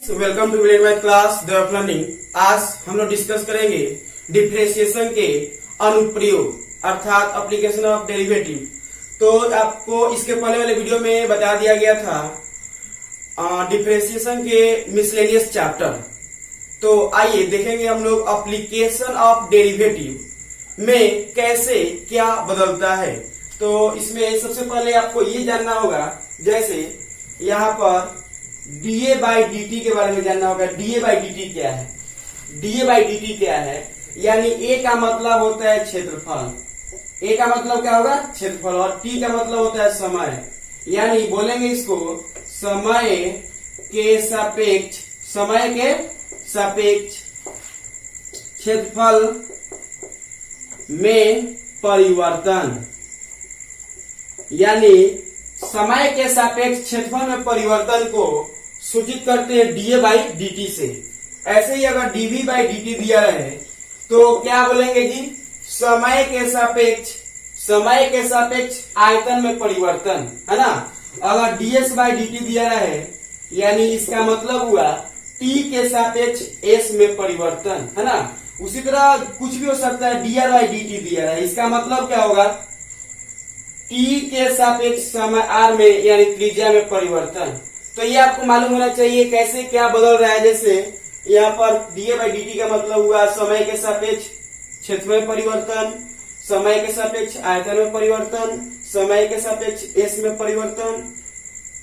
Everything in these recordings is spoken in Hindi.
Welcome to my class the learning. आज हम लोग डिस्कस करेंगे डिफरेंशिएशन के अनुप्रयोग अर्थात एप्लीकेशन ऑफ डेरिवेटिव। तो आपको इसके पहले वाले वीडियो में बता दिया गया था डिफरेंशिएशन के मिसलेनियस चैप्टर। तो आइए देखेंगे हम लोग एप्लीकेशन ऑफ डेरिवेटिव में कैसे क्या बदलता है। तो इसमें सबसे पहले आपको ये जानना होगा, जैसे यहाँ पर डीए बाई डी के बारे में जानना होगा। डीए बाई डी क्या है? डीए बाई डी क्या है? यानी ए का मतलब होता है क्षेत्रफल। ए का मतलब क्या होगा? क्षेत्रफल। और टी का मतलब होता है समय। यानी बोलेंगे इसको समय के सापेक्ष क्षेत्रफल में परिवर्तन, यानी समय के सापेक्ष क्षेत्रफल में परिवर्तन को सूचित करते हैं डीए बाई डी से। ऐसे ही अगर डीवी बाई डी दिया रहे तो क्या बोलेंगे जी? समय के सापेक्ष आयतन में परिवर्तन, है ना। अगर डीएस बाई डी दिया रहे यानी इसका मतलब हुआ टी के सापेक्ष एस में परिवर्तन, है ना। उसी तरह कुछ भी हो सकता है। डीआर बाई डी दिया रहे, इसका मतलब क्या होगा? टी के सापेक्ष समय आर में यानी त्रिज्या में परिवर्तन। तो ये आपको मालूम होना चाहिए कैसे क्या बदल रहा है। जैसे यहाँ पर डीए बाई डी का मतलब हुआ समय के सापेक्ष क्षेत्र में परिवर्तन, समय के सापेक्ष आयतन में परिवर्तन, समय के सापेक्ष एस में परिवर्तन,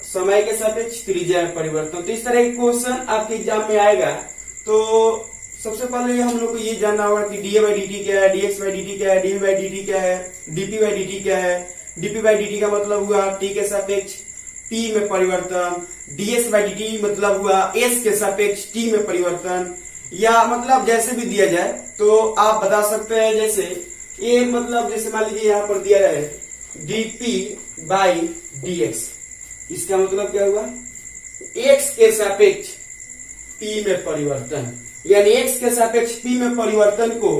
समय के सापेक्ष त्रिज्या में परिवर्तन। तो इस तरह के क्वेश्चन आपके एग्जाम में आएगा। तो सबसे पहले हम लोग को ये जानना होगा कि डीए बाई डी क्या है, डीएक्स बाई डी क्या है, डीवी बाई डी क्या है, डीपी बाई डी क्या है। डीपी बाई डी का मतलब हुआ टी के सापेक्ष टी में परिवर्तन। डीएस बाई डी मतलब हुआ एस के सापेक्ष टी में परिवर्तन। या मतलब जैसे भी दिया जाए तो आप बता सकते हैं। जैसे ये मतलब जैसे मान लीजिए यहाँ पर दिया है डीपी बाई डीएक्स, इसका मतलब क्या हुआ? एक्स के सापेक्ष पी में परिवर्तन, यानी एक्स के सापेक्ष पी में परिवर्तन को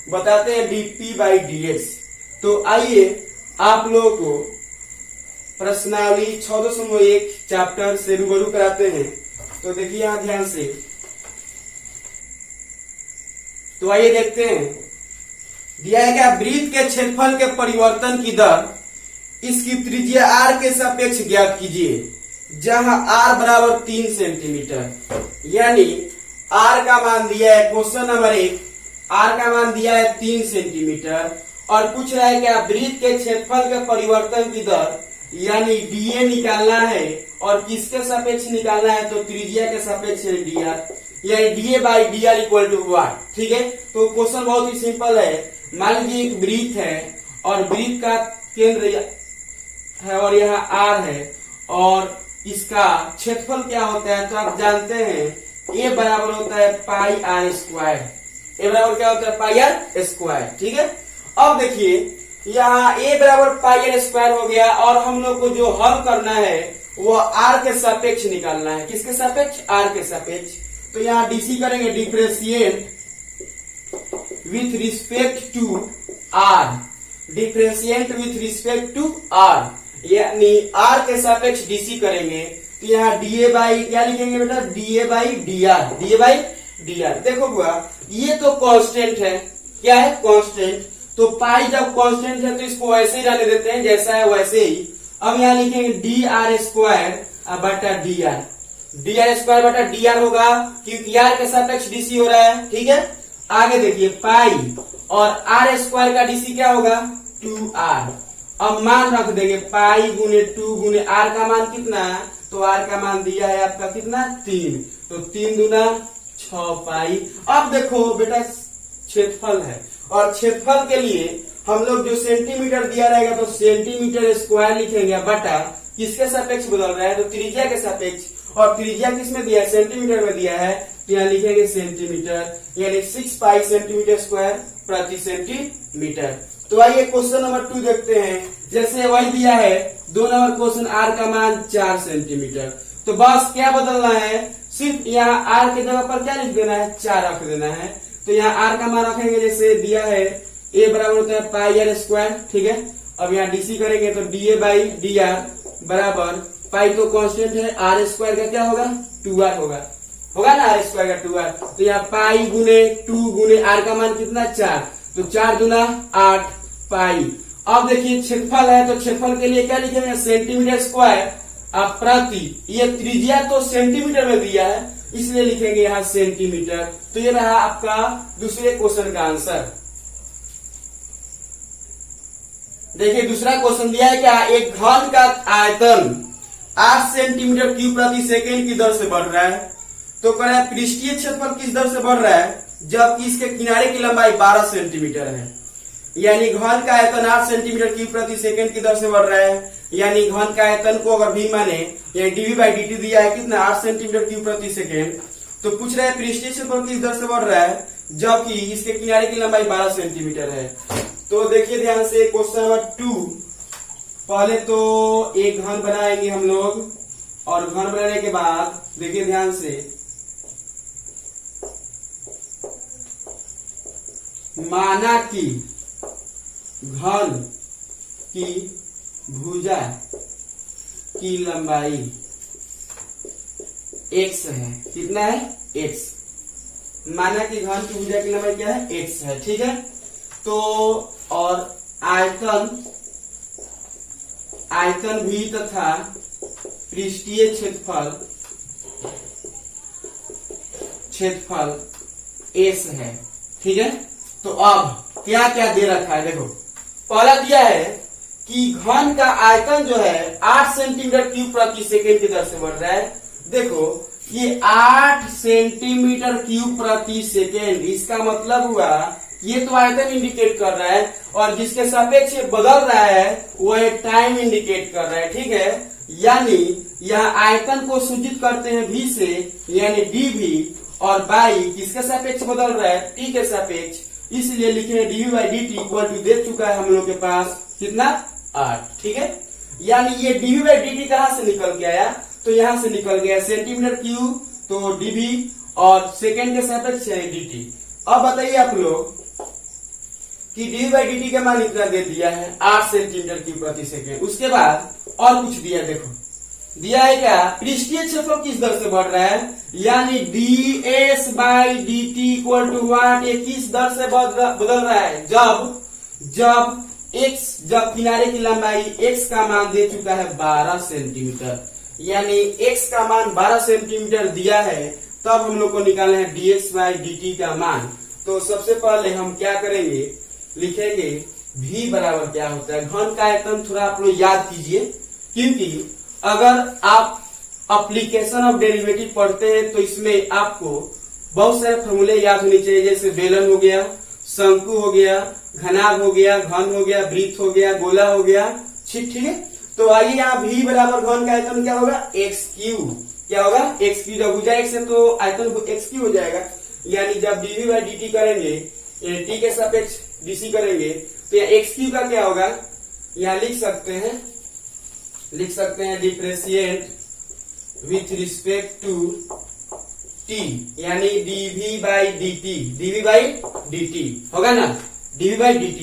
बताते हैं डीपी बाई डीएक्स। तो आइए आप लोगों को प्रश्नावली 6.1 चैप्टर से रूबरू कराते हैं। तो देखिए यहां ध्यान से, तो आइए देखते हैं। दिया है क्या? वृत्त के क्षेत्रफल के परिवर्तन की दर इसकी त्रिज्या आर के सापेक्ष ज्ञात कीजिए, जहां आर बराबर 3 सेंटीमीटर। यानी आर का मान दिया है, क्वेश्चन नंबर 1, आर का मान दिया है 3 सेंटीमीटर और पूछ रहा है क्या? वृत्त के क्षेत्रफल के परिवर्तन की दर यानी डीए निकालना है। और किसके सापेक्ष निकालना है? तो त्रिज्या के सापेक्ष है डीआर, यानी d a by d r equal to what. ठीक है, तो क्वेश्चन बहुत ही सिंपल है। मान लीजिए एक वृत्त है और वृत्त का केंद्र है और यहाँ आर है और इसका क्षेत्रफल क्या होता है? तो आप जानते हैं ए बराबर होता है पाई आर स्क्वायर। ए बराबर क्या होता है? पाई आर स्क्वायर। ठीक है, अब देखिए यहाँ a बराबर पाई आर स्क्वायर हो गया और हम लोग को जो हल करना है वो r के सापेक्ष निकालना है। किसके सापेक्ष? r के सापेक्ष। तो यहाँ डीसी करेंगे, differentiate with respect to r, differentiate with respect to r, यानी r के सापेक्ष डीसी करेंगे। तो यहाँ डीए बाई क्या लिखेंगे बेटा? D a by d r, d a by d r. देखो बुआ, ये तो कांस्टेंट है। क्या है? कांस्टेंट। तो पाई जब कांस्टेंट है तो इसको वैसे ही रहने देते हैं जैसा है वैसे ही। अब यहाँ लिखेंगे डी आर स्क्वायर बटा d are, d r square बटा डी आर होगा क्योंकि आर के सापेक्ष डीसी हो रहा है। ठीक है, आगे देखिए पाई और आर स्क्वायर का डीसी क्या होगा? 2r। अब मान रख देंगे पाई गुने 2 गुने आर का मान कितना है? तो आर का मान दिया है आपका कितना? 3। तो 3 दूना 6 पाई। अब देखो बेटा क्षेत्रफल है और क्षेत्रफल के लिए हम लोग जो सेंटीमीटर दिया रहेगा तो सेंटीमीटर स्क्वायर लिखेंगे बटा किसके सापेक्ष बदल रहा है? तो त्रिज्या के सापेक्ष। और त्रिज्या किसमें दिया है? सेंटीमीटर में दिया है। तो यहाँ लिखेंगे सेंटीमीटर, यानी 6 पाई सेंटीमीटर स्क्वायर प्रति सेंटीमीटर। तो आइए क्वेश्चन नंबर 2 देखते हैं। जैसे वही दिया है 2 नंबर क्वेश्चन, आर का मान 4 सेंटीमीटर। तो बस क्या बदलना है? सिर्फ यहाँ आर की जगह पर क्या लिख देना है? 4 रख देना है। तो यहाँ आर का मान रखेंगे जैसे दिया है ए बराबर होता है पाई आर स्क्वायर। ठीक है, अब यहाँ डीसी करेंगे तो डीए बाई डी आर बराबर पाई तो कांस्टेंट है, आर स्क्वायर का क्या होगा? 2r होगा। होगा ना आर स्क्वायर का 2r। तो यहाँ पाई गुने 2 गुने आर का मान कितना 4, तो 4 दूना 8 पाई। अब देखिए क्षेत्रफल है तो क्षेत्रफल के लिए क्या लिखेंगे सेंटीमीटर स्क्वायर प्रति, ये त्रिज्या तो सेंटीमीटर में दिया है इसलिए लिखेंगे यहाँ सेंटीमीटर। तो ये रहा आपका दूसरे क्वेश्चन का आंसर। देखिए दूसरा क्वेश्चन दिया है क्या, एक घन का आयतन 8 सेंटीमीटर क्यूब प्रति सेकेंड की दर से बढ़ रहा है। तो कह रहा है पृष्ठीय क्षेत्रफल किस दर से बढ़ रहा है, जबकि इसके किनारे की लंबाई 12 सेंटीमीटर है। यानी घन का आयतन 8 सेंटीमीटर क्यूब प्रति सेकेंड की दर से बढ़ रहा है। यानी घन का आयतन को अगर भी माने ये डीवी बाई डी टी दिया है कितना 8 सेंटीमीटर क्यूब प्रति सेकेंड, तो पूछ रहा है पृष्ठीय क्षेत्रफल किस दर से बढ़ रहा है, जबकि इसके किनारे की लंबाई 12 सेंटीमीटर है। तो देखिए ध्यान से क्वेश्चन नंबर 2, पहले तो एक घन बनाएंगे हम लोग, और घन बनाने के बाद देखिए ध्यान से, माना कि घन की भुजा की लंबाई x है। कितना है x, माना कि घन की भुजा की लंबाई क्या है x है, ठीक है। तो और आयतन भी तथा पृष्ठीय क्षेत्रफल s है, ठीक है। तो अब क्या क्या दे रखा है, देखो पहला दिया है कि घन का आयतन जो है 8 सेंटीमीटर क्यूब प्रति सेकेंड की दर से बढ़ रहा है। देखो ये 8 सेंटीमीटर क्यूब प्रति सेकेंड, इसका मतलब हुआ ये तो आयतन इंडिकेट कर रहा है, और जिसके सापेक्ष बदल रहा है वह टाइम इंडिकेट कर रहा है, ठीक है। यानी यह आयतन को सूचित करते हैं v से, यानी dv, और बाई किसके सापेक्ष बदल रहा है t के सापेक्ष, इसलिए लिखे dv by dt equal to दे चुका है हम लोग के पास कितना 8, ठीक है। यानी ये dv बाई dt कहां से निकल के आया, तो यहां से निकल गया सेंटीमीटर क्यूब, तो dv और सेकेंड के सापेक्ष है dt। अब बताइए आप लोग कि dv बाई dt का मान इतना दे दिया है 8 सेंटीमीटर क्यूब प्रति सेकेंड। उसके बाद और कुछ दिया, देखो दिया है क्या, पृष्ठीय क्षेत्रफल किस दर से बढ़ रहा है, यानी ds by dt equal to what, ये किस दर से बदल रहा है, जब किनारे की लंबाई x का मान दे चुका है 12 सेंटीमीटर, यानी x का मान 12 सेंटीमीटर दिया है, तब हम लोग को निकालना है dx बाई dt का मान। तो सबसे पहले हम क्या करेंगे, लिखेंगे v बराबर क्या होता है, घन का आयतन थोड़ा आप लोग याद कीजिए, क्योंकि अगर आप एप्लीकेशन ऑफ डेरिवेटिव पढ़ते हैं तो इसमें आपको बहुत सारे फॉर्मूले याद होने चाहिए, जैसे बेलन हो गया, शंकु हो गया, घनाभ हो गया, घन हो गया, वृत्त हो गया, गोला हो गया, ठीक है। तो आइए यहाँ v बराबर घन का आयतन क्या होगा एक्स क्यूब, क्या होगा एक्स क्यूब, जब भुजा x है तो आयतन एक्स क्यूब हो जाएगा। यानी जब dv बाई dt करेंगे t के सापेक्ष dc करेंगे तो यहाँ एक्स क्यूब का क्या होगा, यहाँ लिख सकते हैं differentiate with respect to t, यानी dv बाई dt होगा ना, dv बाई dt।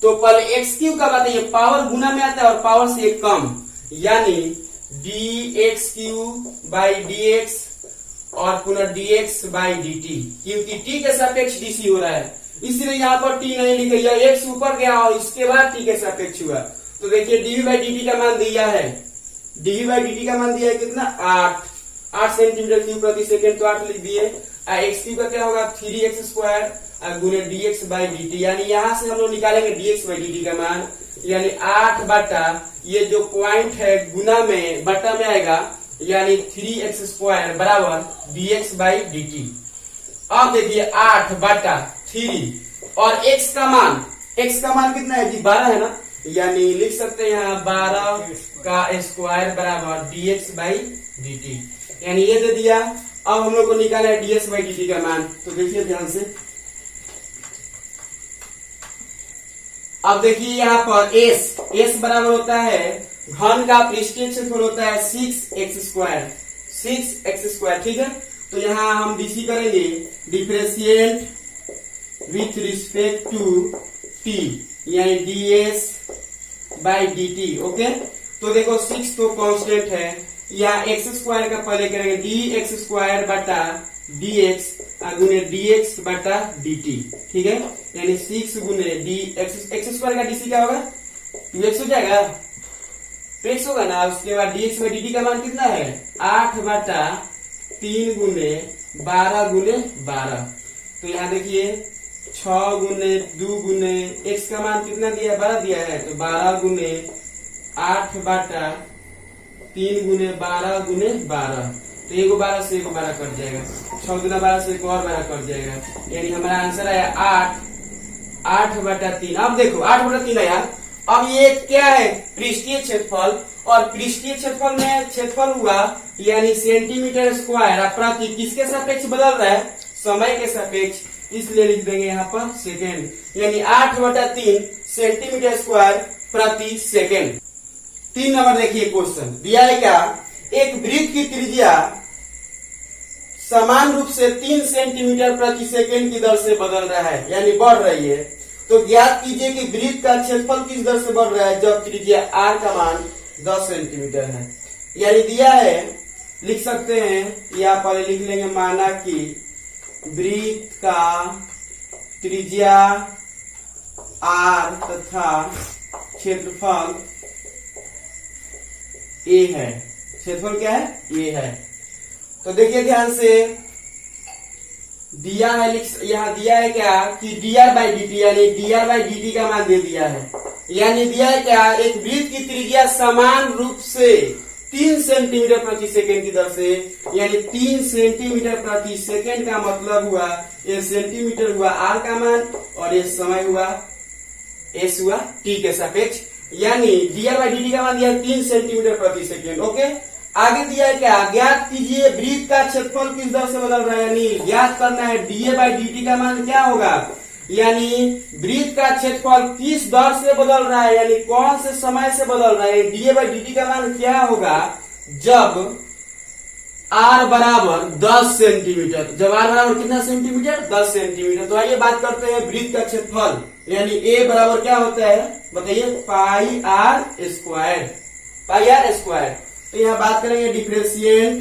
तो पहले एक्स क्यूब का बताइए, पावर गुना में आता है और पावर से एक कम, यानी dx क्यूब बाई dx और पुनः dx बाई dt, क्योंकि t के सापेक्ष dc हो रहा है इसलिए यहाँ पर t नहीं लिखे, यह x ऊपर गया और इसके बाद t के सापेक्ष हुआ। तो देखिए dv बाई dt का मान दिया है, dv बाई dt का मान दिया है कितना 8 सेंटीमीटर क्यूब प्रति सेकेंड, तो 8 लिख दिए। एक्स क्यूब का क्या होगा 3x स्क्वायर गुने dx बाई dt, यानी यहाँ से हम लोग निकालेंगे dx बाई dt का मान, यानी 8 बटा ये जो पॉइंट है गुना में बटा में आएगा, यानी 3x स्क्वायर बराबर dx बाई dt। अब देखिए 8 बटा 3 और x का मान कितना है जी 12 है ना, यानी लिख सकते हैं यहाँ 12 का स्क्वायर बराबर dx बाई dt, यानी ये दे दिया। अब हम लोग को निकाला है ds बाई dt का मान, तो देखिए ध्यान से, अब देखिए यहाँ पर s बराबर होता है घन का पृष्ठीय क्षेत्रफल होता है 6x स्क्वायर, ठीक है। तो यहाँ हम dc करेंगे differentiate with respect to t, यानी ds बाई dt, ओके। तो देखो 6 तो कांस्टेंट है, यहाँ एक्स स्क्वायर का पहले करेंगे डी एक्स स्क्वायर बटा डी एक्स गुने डी एक्स बटा डी टी, ठीक है। यानी 6 गुने डी एक्स स्क्वायर का डीसी क्या होगा 2x हो जाएगा, 2x होगा ना। उसके बाद D x by D T का मान कितना है 8 बटा 3 गुने 12 गुने 12। तो यहाँ देखिए 6 गुने 2 गुने x का मान कितना दिया है 12 दिया है, तो 12 गुने 8 बटा 3 गुने 12 गुने 12। तो एगो 12 से एगो 12 कट जाएगा, 6 गुना 12 से एक और 12 कट जाएगा। यानी हमारा आंसर आया 8 बटा 3। अब देखो 8 बटा 3 आया। अब ये क्या है पृष्ठीय क्षेत्रफल, और पृष्ठीय क्षेत्रफल में क्षेत्रफल हुआ यानी सेंटीमीटर स्क्वायर प्रति किसके सापेक्ष बदल रहा है समय के सापेक्ष, इसलिए लिख देंगे यहाँ पर सेकेंड। यानी 8 बटा 3 सेंटीमीटर स्क्वायर प्रति सेकेंड। 3 नंबर देखिए क्वेश्चन दिया है क्या, एक वृत्त की त्रिज्या समान रूप से 3 सेंटीमीटर प्रति सेकेंड की दर से बदल रहा है यानी बढ़ रही है। तो ज्ञात कीजिए कि वृत्त का क्षेत्रफल किस दर से बढ़ रहा है जब त्रिज्या r का मान 10 सेंटीमीटर है। यानी दिया है, लिख सकते हैं यहाँ पर लिख लेंगे, माना कि वृत्त का त्रिज्या r तथा क्षेत्रफल a है। क्षेत्रफल क्या है a है। तो देखिए ध्यान से दिया है, यहाँ दिया है क्या कि dr बाई dt यानी dr बाई dt का मान दे दिया है। यानी दिया है क्या एक वृत्त की त्रिज्या समान रूप से 3 सेंटीमीटर प्रति सेकेंड की दर से, यानी 3 सेंटीमीटर प्रति सेकेंड का मतलब हुआ ये सेंटीमीटर हुआ r का मान और ये समय हुआ s हुआ t के सापेक्ष। यानी dr बाई dt का मान दिया 3 सेंटीमीटर प्रति सेकेंड। ओके, आगे दिया है क्या, ज्ञात कीजिए वृत्त का क्षेत्रफल किस दर से बदल रहा है, यानी ज्ञात करना है dA बाई dt का मान क्या होगा, यानी वृत्त का क्षेत्रफल किस दर से बदल रहा है, यानी कौन से समय से बदल रहा है। dA बाई dt का मान क्या होगा जब r बराबर 10 सेंटीमीटर, जब r बराबर कितना सेंटीमीटर 10 सेंटीमीटर। तो आइए बात करते हैं वृत्त का क्षेत्रफल, यानी a बराबर क्या होता है बताइए पाई आर स्क्वायर। तो यहाँ बात करेंगे differentiate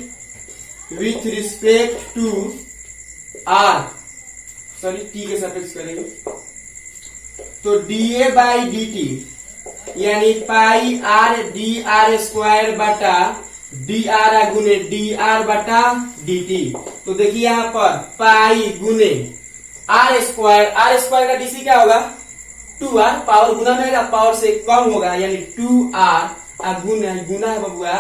with respect to r, sorry t के सापेक्ष करेंगे। तो dA बाई dt यानी pi r d r square बटा डी आर गुने डी आर बटा dt। तो देखिए यहाँ पर पाई गुने आर स्क्वायर का डीसी क्या होगा 2r, पावर गुना में आएगा पावर से कम होगा यानी 2r गुना है बबुआ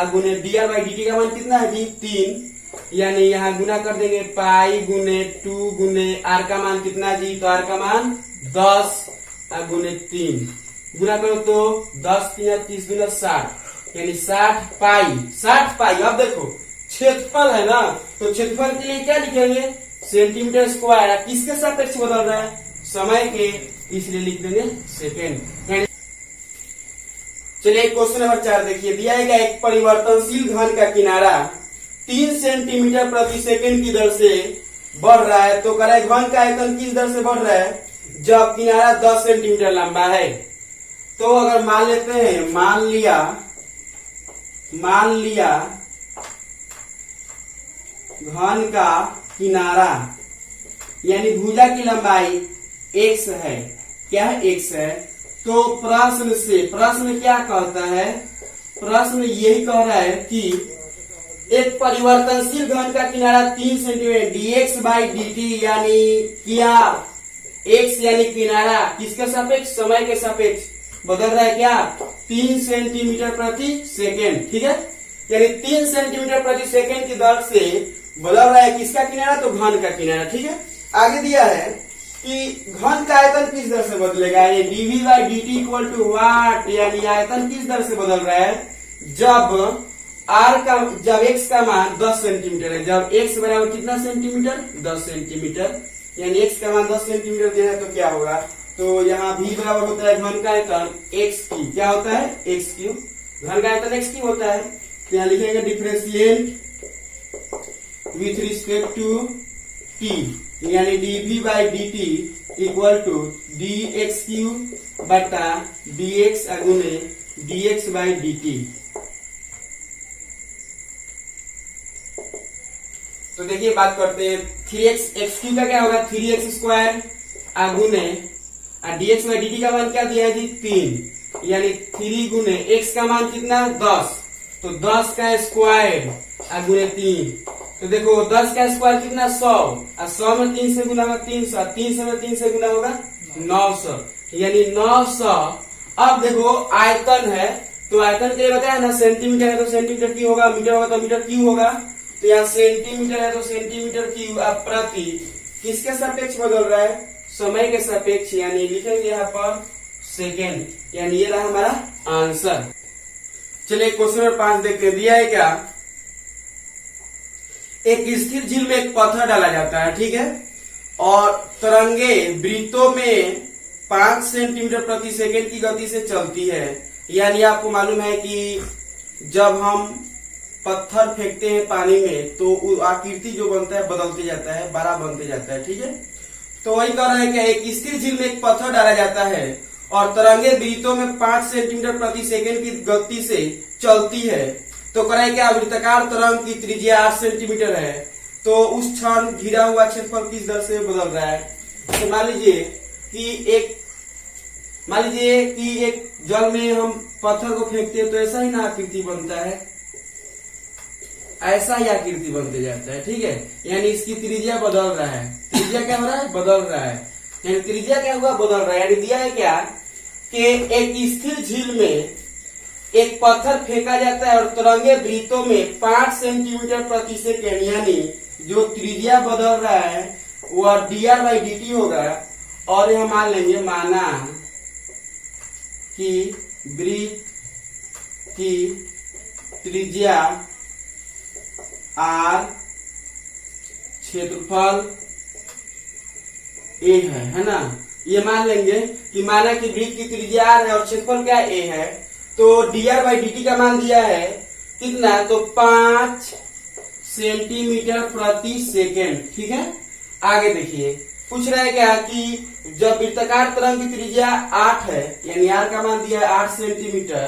गुने dr बाई dt का मान कितना है जी 3, यानी यहाँ गुना कर देंगे पाई गुने 2 गुने r का मान कितना जी, तो r का मान 10 गुने 3 गुना करो तो 10 3 30 गुना 60 यानी 60 पाई। अब देखो क्षेत्रफल है ना, तो क्षेत्रफल के लिए क्या लिखेंगे सेंटीमीटर स्क्वायर, किसके सापेक्ष बदल रहा है समय के, इसलिए लिख देंगे सेकेंड। चलिए क्वेश्चन नंबर 4 देखिए, दिया है क्या एक परिवर्तनशील घन का किनारा 3 सेंटीमीटर प्रति सेकेंड की दर से बढ़ रहा है। तो कह रहा है घन का आयतन किस दर से बढ़ रहा है जब किनारा 10 सेंटीमीटर लंबा है। तो अगर मान लेते हैं, मान लिया घन का किनारा यानी भुजा की लंबाई x है, क्या है x है। तो प्रश्न क्या कहता है, प्रश्न यही कह रहा है कि एक परिवर्तनशील घन का किनारा 3 सेंटीमीटर dx बाई dt यानी क्या x यानी किनारा किसके सापेक्ष समय के सापेक्ष बदल रहा है क्या 3 सेंटीमीटर प्रति सेकेंड, ठीक है। यानी 3 सेंटीमीटर प्रति सेकेंड की दर से बदल रहा है किसका किनारा, तो घन का किनारा, ठीक है। आगे दिया है कि घन का आयतन किस दर से बदलेगा, यानी dv by dt equal to what, यानी आयतन किस दर से बदल रहा है जब x का मान 10 सेंटीमीटर है, जब x बराबर कितना सेंटीमीटर 10 सेंटीमीटर, यानी x का मान 10 सेंटीमीटर दिया है तो क्या होगा, तो यहाँ v बराबर होता है घन का आयतन x की, क्या होता है x क्यूब, घन का आयतन x क्यूब होता है। तो यहाँ लिखेंगे differentiate with respect to t यानी dv by dt equal to dx cube बटा dx गुने dx बाई dt। तो देखिए बात करते हैं 3x एक्स क्यू का क्या होगा 3x² गुने dx बाई dt का मान क्या दिया है जी 3 यानी 3 गुने x का मान कितना 10 तो 10 का स्क्वायर गुने 3 तो देखो 10 का स्क्वायर कितना 100 और 100 में 3 से गुना होगा 300 300 में 3 से गुना होगा 900 यानी 900। अब देखो आयतन है तो आयतन के लिए बताया ना सेंटीमीटर है तो सेंटीमीटर क्यू होगा, मीटर होगा तो मीटर क्यू होगा। तो यहाँ सेंटीमीटर है तो सेंटीमीटर क्यू प्रति किसके सापेक्ष बदल रहा है समय के सापेक्ष यानी लिखेंगे यहाँ पर सेकेंड यानी ये रहा हमारा आंसर। चलिए क्वेश्चन नंबर 5 देखते हैं। दिया है क्या एक स्थिर झील में एक पत्थर डाला जाता है ठीक है और तरंगे वृत्तों में 5 सेंटीमीटर प्रति सेकेंड की गति से चलती है। यानी आपको मालूम है कि जब हम पत्थर फेंकते हैं पानी में तो आकृति जो बनता है बदलते जाता है बड़ा बनते जाता है ठीक है। तो वही कह रहे हैं कि एक स्थिर झील में एक पत्थर डाला जाता है और तरंगे वृत्तों में 5 सेंटीमीटर प्रति सेकेंड की गति से चलती है। तो कह रहे हैं कि वृत्ताकार तरंग की त्रिज्या 8 सेंटीमीटर है तो उस क्षण घिरा हुआ क्षेत्रफल किस दर से बदल रहा है। तो मान लीजिए कि एक जल में हम पत्थर को फेंकते हैं तो ऐसा ही ना आकृति बनता है, ऐसा ही आकृति बनते जाता है ठीक है। यानी इसकी त्रिज्या बदल रहा है, त्रिज्या क्या हो रहा है बदल रहा है यानी त्रिज्या क्या हुआ बदल रहा है। यानी दिया है क्या कि एक स्थिर झील में एक पत्थर फेंका जाता है और तरंगे वृत्तों में 5 सेंटीमीटर प्रति सेकेंड यानी जो त्रिज्या बदल रहा है वह dr बाई dt होगा। और यह मान लेंगे माना कि वृत्त की त्रिज्या r क्षेत्रफल a है ना। ये मान लेंगे कि माना कि वृत्त की त्रिज्या r है और क्षेत्रफल क्या a है तो dr बाई dt का मान दिया है कितना तो 5 सेंटीमीटर प्रति सेकेंड ठीक है। आगे देखिए पूछ रहा है क्या कि जब वृत्ताकार तरंग की त्रिज्या 8 है यानी r का मान दिया है 8 सेंटीमीटर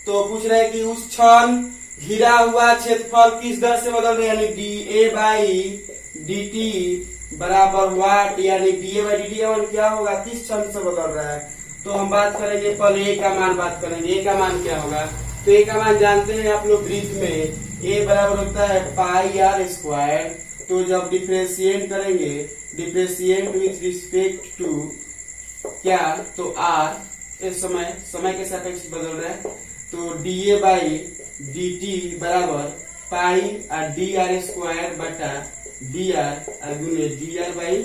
तो पूछ रहा है कि उस क्षण घिरा हुआ क्षेत्रफल किस दर से बदल रहा है यानी dA बाई dt बराबर वाट यानी dA बाई dt का मान क्या होगा किस क्षण से बदल रहा है। तो हम बात करेंगे पहले a का मान बात करेंगे। a का मान क्या होगा तो a का मान जानते हैं आप लोग वृत्त में a बराबर होता है पाई r स्क्वायर। तो जब डिफरेंशिएट करेंगे डिफरेंशिएट विथ रिस्पेक्ट टू क्या तो r इस समय के सापेक्ष बदल रहा है तो dA बाई dt बराबर पाई और dr स्क्वायर बटा dr गुने dr बाई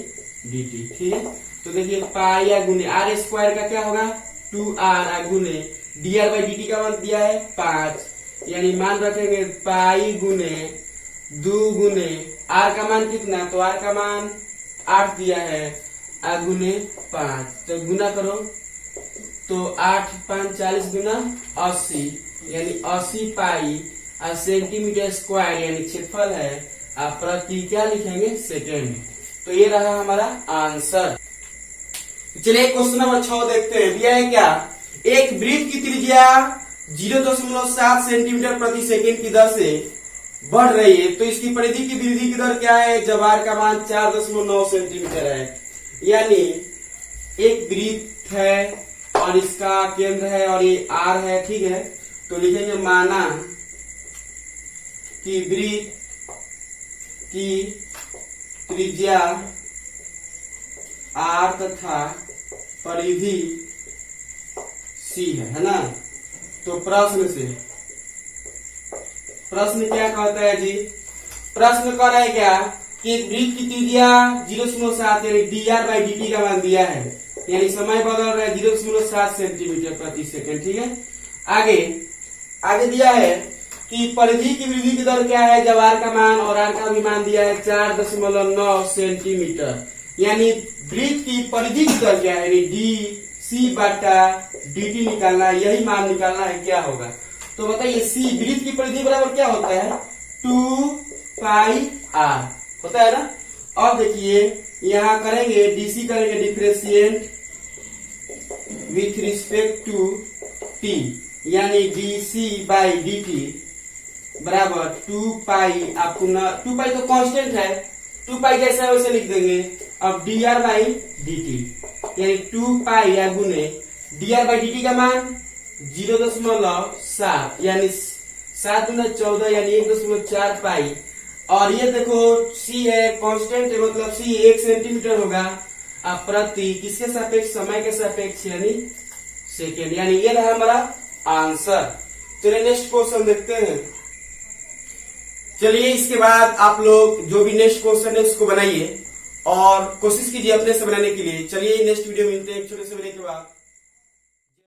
dt ठीक है। तो देखिए पाई या गुने r स्क्वायर का क्या होगा 2r गुने dr बाई dt का मान दिया है 5 यानी मान रखेंगे पाई गुने 2 गुने r का मान कितना तो r का मान 8 दिया है गुने 5 तो गुना करो तो 8 5 40 गुना 80 यानी 80 पाई सेंटीमीटर स्क्वायर यानी क्षेत्रफल है प्रति क्या लिखेंगे सेकेंड। तो ये रहा हमारा आंसर। चलिए क्वेश्चन नंबर 6 देखते हैं। दिया है क्या एक वृत्त की त्रिज्या 0.7 सेंटीमीटर प्रति सेकेंड की दर से बढ़ रही है तो इसकी परिधि की वृद्धि की दर क्या है जब r का मान 4.9 सेंटीमीटर है। यानी एक वृत्त है और इसका केंद्र है और ये r है ठीक है। तो लिखेंगे माना कि वृत्त की त्रिज्या r तथा परिधि c है ना। तो प्रश्न क्या कहता है जी प्रश्न कह रहा है क्या कि वृत्त की त्रिज्या 0.7 यानी dr बाई dt का मान दिया है यानी समय बदल रहा है 0.7 सेंटीमीटर प्रति सेकेंड ठीक है। आगे दिया है कि परिधि की वृद्धि की दर क्या है जब r का मान और r का भी मान दिया है 4.9 सेंटीमीटर यानी वृत्त की परिधि की दर क्या है यानी dc बटा dt निकालना है यही मान निकालना है क्या होगा। तो बताइए c वृत्त की परिधि बराबर क्या होता है 2 पाई r होता है ना। अब देखिए यहाँ करेंगे dc करेंगे differentiate with respect to t यानी dc बाई dt बराबर 2 पाई, आपको ना 2 पाई तो कांस्टेंट है, 2 पाई जैसा है वैसे लिख देंगे। अब dr बाई dt यानी 2 पाई या गुने dr बाई dt का मान 0.7 यानी 7 गुना 14 यानी 1.4 पाई। और ये देखो c है कांस्टेंट है, मतलब c 1 सेंटीमीटर होगा। अब प्रति किसके सापेक्ष, समय के सापेक्ष यानी सेकेंड, यानी ये रहा हमारा आंसर। चलिए नेक्स्ट क्वेश्चन देखते हैं। चलिए इसके बाद आप लोग जो भी नेक्स्ट क्वेश्चन है उसको बनाइए और कोशिश कीजिए अपने से बनाने के लिए। चलिए नेक्स्ट वीडियो मिलते हैं एक छोटे से ब्रेक के बाद।